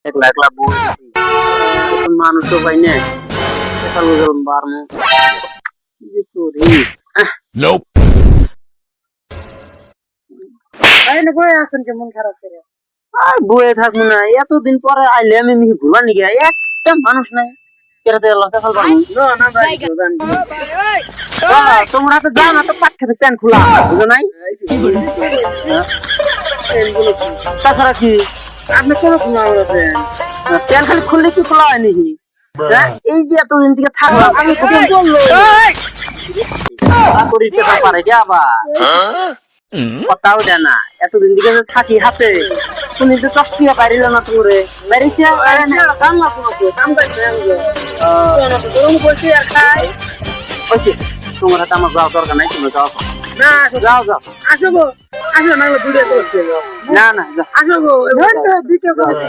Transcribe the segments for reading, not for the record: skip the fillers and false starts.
একলা একলা বই মানুষও পাই না বারমু কি করি Nope. বই আছেন কেমন খারাপ করে আর বয়ে থাকবো না এতদিন পরে আইলে আমি মিহি ঘুরবার নিগে একটা মানুষ নাই কেরাতে লঙ্কা খাল পারবো না ভাই তোমরা তো যাও না তো পাট খেতে প্যান খোলা বুঝো নাই তাছাড়া কি আপনি কোন সময় আমরা প্যান খালি খুললে কি খোলা হয় নাকি এই যে এতদিন থেকে থাকলাম আমি কোথাও চললো করি টাকা পারে কে আবার কথাও দেয় না এতদিন থেকে থাকি হাতে তুমি তো 10 টাকা পাইল না তোরে বেরিয়েছে কাম না কোনো কাম করতে গরম করছি আর খাই ওইছে তোমার হাতে আমার যাওয়া দরকার নাই তুমি যাও না যাও যাও আসো গো আসো না দুটো করতে না না যাও আসো গো দুটো করতে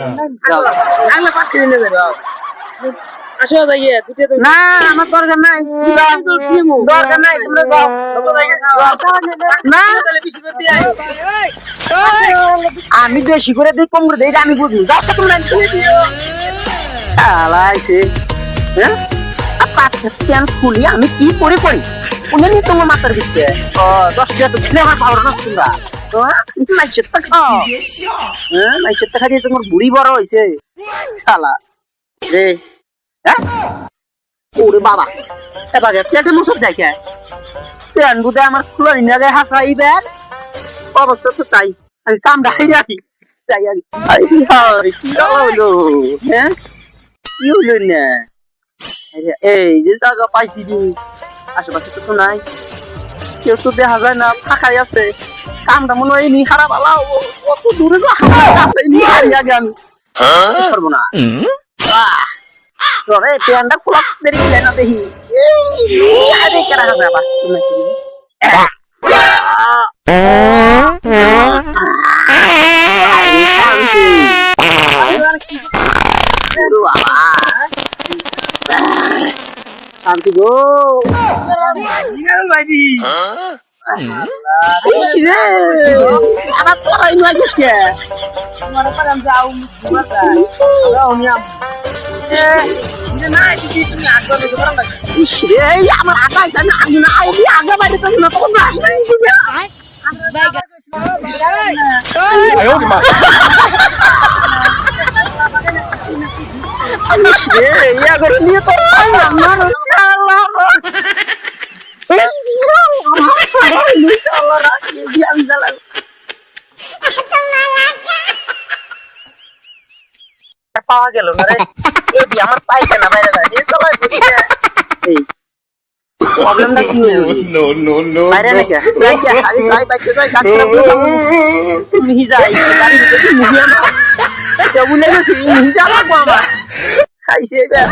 যাও আগে পাঠিয়ে নেবে আসো যাইয়ে দুটো তো না আমার দরকার নাই দরকার নাই তোমরা যাও না আমি বেশি করে দিই কম করে দিই এটা আমি বুঝি যাও সে তোমরা চালাইছে হ্যাঁ আর পাঁচটা প্যান খুলি আমি কি করে করি উনি তোমার মাথার দিচ্ছে 10 টাকা তো খেলে আমার পাওয়ার না তোমরা মাইছে তা খাও হ্যাঁ মাইছে তা খাই তোমার বুড়ি বড় হয়েছে শালা রে হ্যাঁ ওরে বাবা এবার পেটে মুসর যায় কে প্যান বুঝে আমার খুলে নিয়ে যায় হাসাই ব্যাগ অবস্থা তো তাই আমি কামটা হাই রাখি চাই আগে কি হলো হ্যাঁ কি হলো না এই যে জায়গা পাইছি নি আশেপাশে তো নাই কেউ তো দেখা যায় না ফাঁকাই আছে কামটা মনে হয় নি খারাপ আলাও কত দূরে যা হারিয়া গেল সর্বনা রে প্যানটা খোলা দেরি করে না দেখি আরে কেরা হবে আবার শান্তি গো আমার পড়াই নয় কে তোমার পরে আমি যাও না তুমি আগে করো না ইসরে আমার আগাই জানি আমি না আমি আগা বাইরে তো না তখন আসবে Ay, oh, ma. ইসরে ইয়া করে নিয়ে তো আমার শালা পাওয়া গেল না রে এদি আমার পাইখানা বাইরে যায় এই প্রবলেমটা কি No, no, no. বাইরে নাকি যাই কি আগে যাই বাইতে যাই ডাক্তার মিহি যাই গাড়ি ভিতরে মিহি আমার এটা বলে গেছি মিহি যা লাগবো আমার খাইছে এবার